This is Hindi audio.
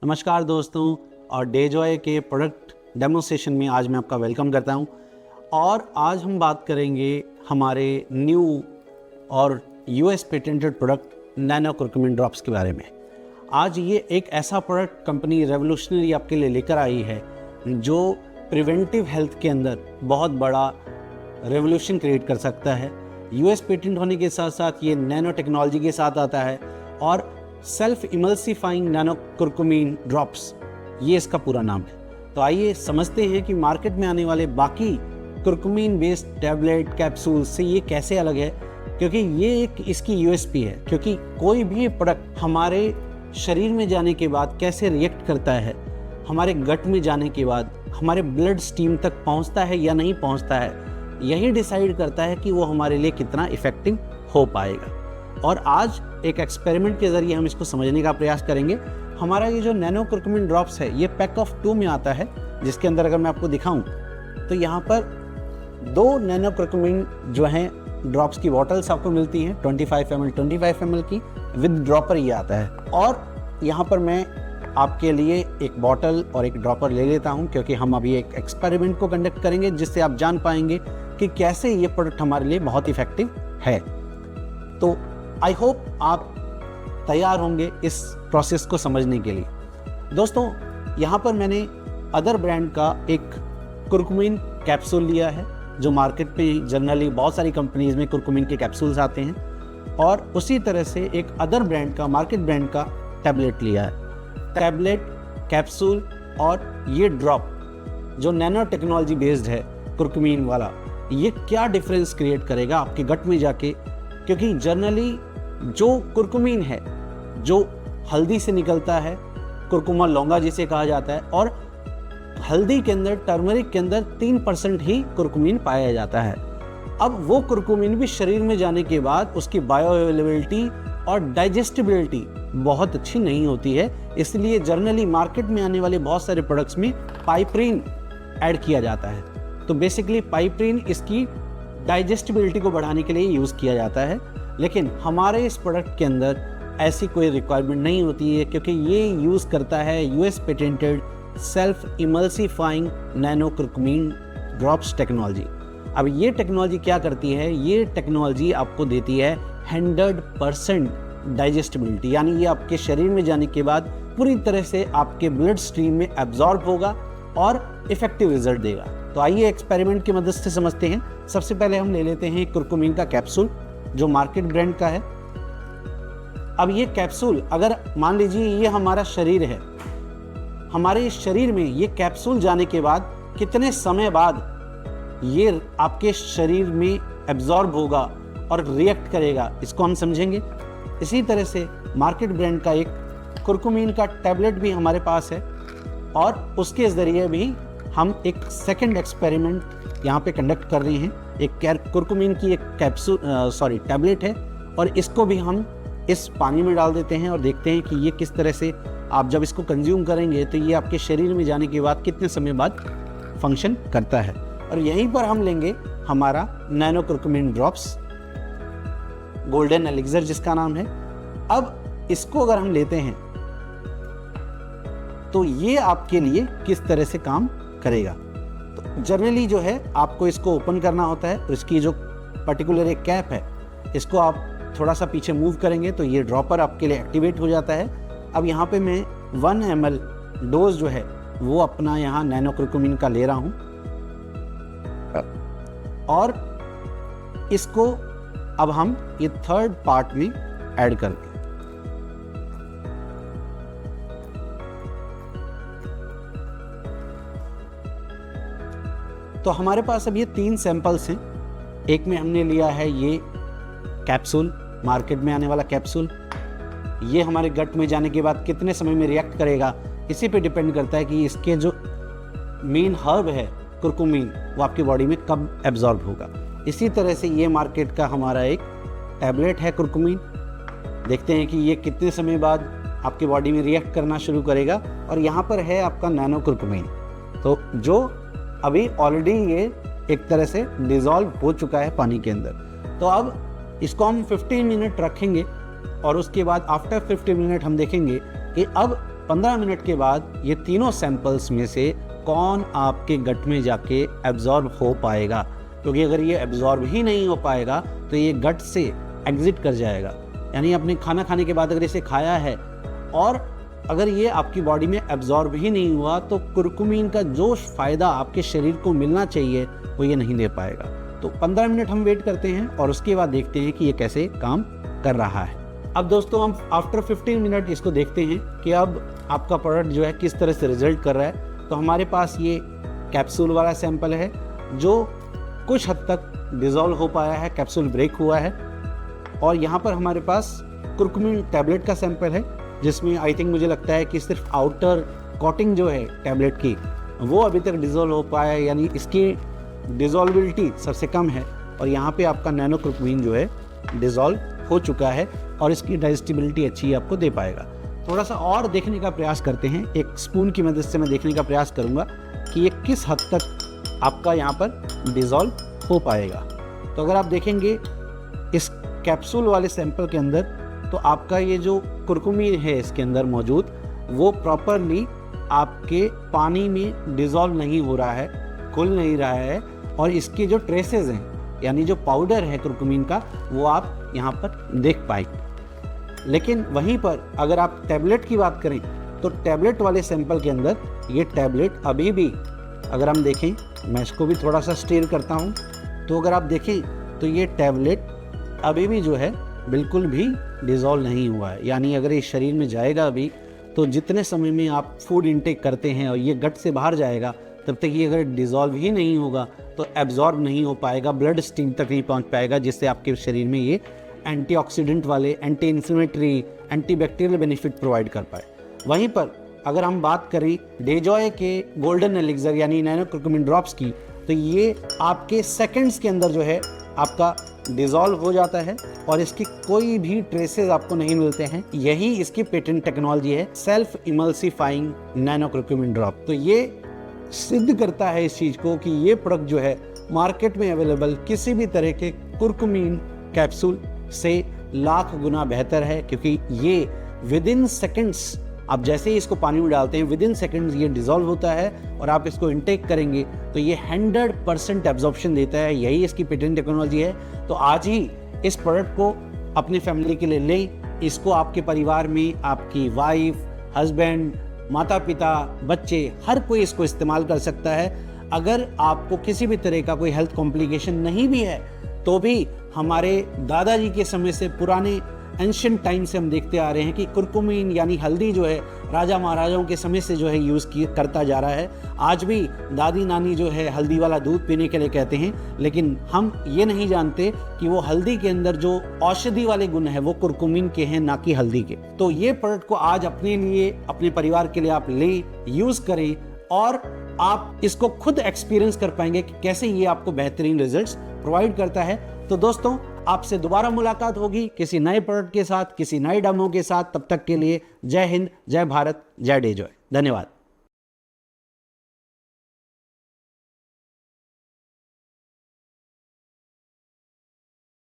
नमस्कार दोस्तों, और डेजॉय के प्रोडक्ट डेमोन्स्ट्रेशन में आज मैं आपका वेलकम करता हूं। और आज हम बात करेंगे हमारे न्यू और US patented product nano curcumin drops के बारे में। आज ये एक ऐसा प्रोडक्ट कंपनी रेवोल्यूशनरी आपके लिए लेकर आई है जो प्रिवेंटिव हेल्थ के अंदर बहुत बड़ा रेवोल्यूशन क्रिएट कर सकता है। यूएस पेटेंट होने के साथ साथ ये नैनो टेक्नोलॉजी के साथ आता है और self emulsifying nano curcumin drops, ये इसका पूरा नाम है। तो आइए समझते हैं कि मार्केट में आने वाले बाकी कुरकुमिन बेस्ड टैबलेट कैप्सूल से ये कैसे अलग है, क्योंकि ये एक इसकी यूएसपी है। क्योंकि कोई भी प्रोडक्ट हमारे शरीर में जाने के बाद कैसे रिएक्ट करता है, हमारे गट में जाने के बाद हमारे ब्लड स्ट्रीम तक पहुंचता है या नहीं पहुंचता है, यही डिसाइड करता है कि वो हमारे लिए कितना इफ़ेक्टिव हो पाएगा। और आज एक एक्सपेरिमेंट के ज़रिए हम इसको समझने का प्रयास करेंगे। हमारा ये जो नैनो कुरकुमिन ड्रॉप्स है ये पैक ऑफ 2 में आता है, जिसके अंदर अगर मैं आपको दिखाऊं तो यहाँ पर 2 नैनो कुरकुमिन जो हैं ड्रॉप्स की बॉटल्स आपको मिलती हैं, 25 ml की विद ड्रॉपर ये आता है। और यहाँ पर मैं आपके लिए एक बॉटल और एक ड्रॉपर ले लेता हूँ, क्योंकि हम अभी एक एक्सपेरिमेंट को कंडक्ट करेंगे जिससे आप जान पाएंगे कि कैसे ये प्रोडक्ट हमारे लिए बहुत इफेक्टिव है। तो आई होप आप तैयार होंगे इस प्रोसेस को समझने के लिए। दोस्तों, यहाँ पर मैंने अदर ब्रांड का एक कुरकुमिन कैप्सूल लिया है, जो मार्केट पे जनरली बहुत सारी कंपनीज में कुरकुमिन के कैप्सूल्स आते हैं, और उसी तरह से एक अदर ब्रांड का, मार्केट ब्रांड का टैबलेट लिया है। टैबलेट, कैप्सूल और ये ड्रॉप जो नैनो टेक्नोलॉजी बेस्ड है कुरकुमिन वाला, ये क्या डिफरेंस क्रिएट करेगा आपके गट में जाके। क्योंकि जनरली जो कुरकुमिन है जो हल्दी से निकलता है, कुरकुमा लौंगा जिसे कहा जाता है, और हल्दी के अंदर, टर्मरिक के अंदर 3% ही कुरकुमिन पाया जाता है। अब वो कुरकुमिन भी शरीर में जाने के बाद उसकी बायो अवेलेबिलिटी और डाइजेस्टिबिलिटी बहुत अच्छी नहीं होती है। इसलिए जनरली मार्केट में आने वाले बहुत सारे प्रोडक्ट्स में पाइपरीन ऐड किया जाता है। तो बेसिकली पाइपरीन इसकी डाइजेस्टिबिलिटी को बढ़ाने के लिए यूज़ किया जाता है, लेकिन हमारे इस प्रोडक्ट के अंदर ऐसी कोई रिक्वायरमेंट नहीं होती है, क्योंकि ये यूज़ करता है US patented self emulsifying nano curcumin drops technology. अब ये टेक्नोलॉजी क्या करती है? ये टेक्नोलॉजी आपको देती है 100% डाइजेस्टिबिलिटी, यानी ये आपके शरीर में जाने के बाद पूरी तरह से आपके ब्लड स्ट्रीम में एब्जॉर्ब होगा और इफेक्टिव रिजल्ट देगा। तो आइए एक्सपेरिमेंट की मदद से समझते हैं। सबसे पहले हम ले लेते हैं कुरकुमिन का कैप्सूल जो मार्केट ब्रांड का है। अब ये कैप्सूल, अगर मान लीजिए ये हमारा शरीर है, हमारे शरीर में ये कैप्सूल जाने के बाद कितने समय बाद ये आपके शरीर में एब्जॉर्ब होगा और रिएक्ट करेगा, इसको हम समझेंगे। इसी तरह से मार्केट ब्रांड का एक कुरकुमिन का टैबलेट भी हमारे पास है, और उसके ज़रिए भी हम एक सेकंड एक्सपेरिमेंट यहाँ पे कंडक्ट कर रहे हैं। एक कुरकुमिन की एक टैबलेट है, और इसको भी हम इस पानी में डाल देते हैं और देखते हैं कि ये किस तरह से आप जब इसको कंज्यूम करेंगे तो ये आपके शरीर में जाने के बाद कितने समय बाद फंक्शन करता है। और यहीं पर हम लेंगे हमारा nano curcumin drops, golden elixir जिसका नाम है। अब इसको अगर हम लेते हैं तो ये आपके लिए किस तरह से काम करेगा। तो जनरली जो है आपको इसको ओपन करना होता है, और इसकी जो पर्टिकुलर एक कैप है इसको आप थोड़ा सा पीछे मूव करेंगे तो ये ड्रॉपर आपके लिए एक्टिवेट हो जाता है। अब यहाँ पे मैं 1 ml डोज जो है वो अपना यहाँ नैनो कुरकुमिन का ले रहा हूँ, और इसको अब हम ये 3rd पार्ट में ऐड करते हैं। तो हमारे पास अब ये 3 सैंपल्स हैं। एक में हमने लिया है ये कैप्सूल, मार्केट में आने वाला कैप्सूल। ये हमारे गट में जाने के बाद कितने समय में रिएक्ट करेगा, इसी पे डिपेंड करता है कि इसके जो मेन हर्ब है कुरकुमिन वो आपकी बॉडी में कब एब्जॉर्ब होगा। इसी तरह से ये मार्केट का हमारा एक टैबलेट है कुरकुमिन। देखते हैं कि ये कितने समय बाद आपकी बॉडी में रिएक्ट करना शुरू करेगा। और यहाँ पर है आपका नैनो कुरकुमिन, तो जो अभी ऑलरेडी ये एक तरह से डिज़ोल्व हो चुका है पानी के अंदर। तो अब इसको हम 15 मिनट रखेंगे, और उसके बाद आफ्टर 15 मिनट हम देखेंगे कि अब 15 मिनट के बाद ये तीनों सैंपल्स में से कौन आपके गट में जाके एब्जॉर्ब हो पाएगा, क्योंकि अगर ये एब्जॉर्ब ही नहीं हो पाएगा तो ये गट से एग्जिट कर जाएगा। यानी आपने खाना खाने के बाद अगर इसे खाया है और अगर ये आपकी बॉडी में एब्जॉर्ब ही नहीं हुआ तो कुरकुमीन का जो फ़ायदा आपके शरीर को मिलना चाहिए वो ये नहीं दे पाएगा। तो 15 मिनट हम वेट करते हैं और उसके बाद देखते हैं कि ये कैसे काम कर रहा है। अब दोस्तों हम आफ्टर 15 मिनट इसको देखते हैं कि अब आपका प्रोडक्ट जो है किस तरह से रिजल्ट कर रहा है। तो हमारे पास ये कैप्सूल वाला सैंपल है जो कुछ हद तक डिज़ोल्व हो पाया है, कैप्सूल ब्रेक हुआ है। और यहाँ पर हमारे पास कुरकुमीन टैबलेट का सैंपल है जिसमें आई थिंक मुझे लगता है कि सिर्फ आउटर कोटिंग जो है टैबलेट की वो अभी तक डिज़ोल्व हो पाया है, यानी इसकी डिज़ोल्बिलिटी सबसे कम है। और यहाँ पे आपका नैनो कुरकुमीन जो है डिज़ोल्व हो चुका है और इसकी डाइजेस्टिबिलिटी अच्छी आपको दे पाएगा। थोड़ा सा और देखने का प्रयास करते हैं, एक स्पून की मदद से मैं देखने का प्रयास करूँगा कि ये किस हद तक आपका यहाँ पर डिज़ोल्व हो पाएगा। तो अगर आप देखेंगे इस कैप्सूल वाले सैंपल के अंदर तो आपका ये जो कुरकुमीन है इसके अंदर मौजूद वो प्रॉपरली आपके पानी में डिज़ोल्व नहीं हो रहा है, खुल नहीं रहा है और इसके जो ट्रेसेस हैं यानी जो पाउडर है कुरकुमीन का वो आप यहाँ पर देख पाएंगे। लेकिन वहीं पर अगर आप टैबलेट की बात करें तो टैबलेट वाले सैंपल के अंदर ये टैबलेट अभी भी, अगर हम देखें, मैं इसको भी थोड़ा सा स्टीर करता हूँ, तो अगर आप देखें तो ये टैबलेट अभी भी जो है बिल्कुल भी डिज़ोल्व नहीं हुआ है। यानी अगर ये शरीर में जाएगा अभी तो जितने समय में आप फूड इंटेक करते हैं और ये गट से बाहर जाएगा तब तक ये अगर डिज़ोल्व ही नहीं होगा तो एब्जॉर्ब नहीं हो पाएगा, ब्लड स्ट्रीम तक नहीं पहुंच पाएगा, जिससे आपके शरीर में ये एंटीऑक्सीडेंट वाले, anti inflammatory, antibacterial benefit provide कर पाए। वहीं पर अगर हम बात करें डेजॉय के गोल्डन एलिक्सर यानी नैनो कुरकुमीन ड्रॉप्स की तो ये आपके सेकंड्स के अंदर जो है आपका डिज़ोल्व हो जाता है और इसकी कोई भी ट्रेसेस आपको नहीं मिलते हैं। यही इसकी पेटेंट टेक्नोलॉजी है, सेल्फ इमल्सिफाइंग नैनो कुरकुमीन ड्रॉप। तो ये सिद्ध करता है इस चीज़ को कि ये प्रोडक्ट जो है मार्केट में अवेलेबल किसी भी तरह के कुरकुमीन कैप्सूल से लाख गुना बेहतर है, क्योंकि ये विद इन सेकेंड्स, आप जैसे ही इसको पानी में डालते हैं विद इन सेकेंड्स ये डिज़ोल्व होता है और आप इसको इंटेक करेंगे तो ये 100% एब्जॉर्प्शन देता है। यही इसकी पेटेंट टेक्नोलॉजी है। तो आज ही इस प्रोडक्ट को अपनी फैमिली के लिए लें। इसको आपके परिवार में आपकी वाइफ, हस्बैंड, माता पिता, बच्चे, हर कोई इसको इस्तेमाल कर सकता है। अगर आपको किसी भी तरह का कोई हेल्थ कॉम्प्लिकेशन नहीं भी है तो भी हमारे दादाजी के समय से, पुराने एंशिएंट टाइम से हम देखते आ रहे हैं कि कुरकुमीन यानी हल्दी जो है राजा महाराजाओं के समय से जो है यूज़ करता जा रहा है। आज भी दादी नानी जो है हल्दी वाला दूध पीने के लिए कहते हैं, लेकिन हम ये नहीं जानते कि वो हल्दी के अंदर जो औषधि वाले गुण है वो कुरकुमीन के हैं, ना कि हल्दी के। तो ये प्रोडक्ट को आज अपने लिए, अपने परिवार के लिए आप लें, यूज़ करें और आप इसको खुद एक्सपीरियंस कर पाएंगे कि कैसे ये आपको बेहतरीन रिजल्ट्स प्रोवाइड करता है। तो दोस्तों, आपसे दोबारा मुलाकात होगी किसी नए प्रोडक्ट के साथ, किसी नए डेमो के साथ। तब तक के लिए जय हिंद, जय भारत, जय डेजॉय। धन्यवाद।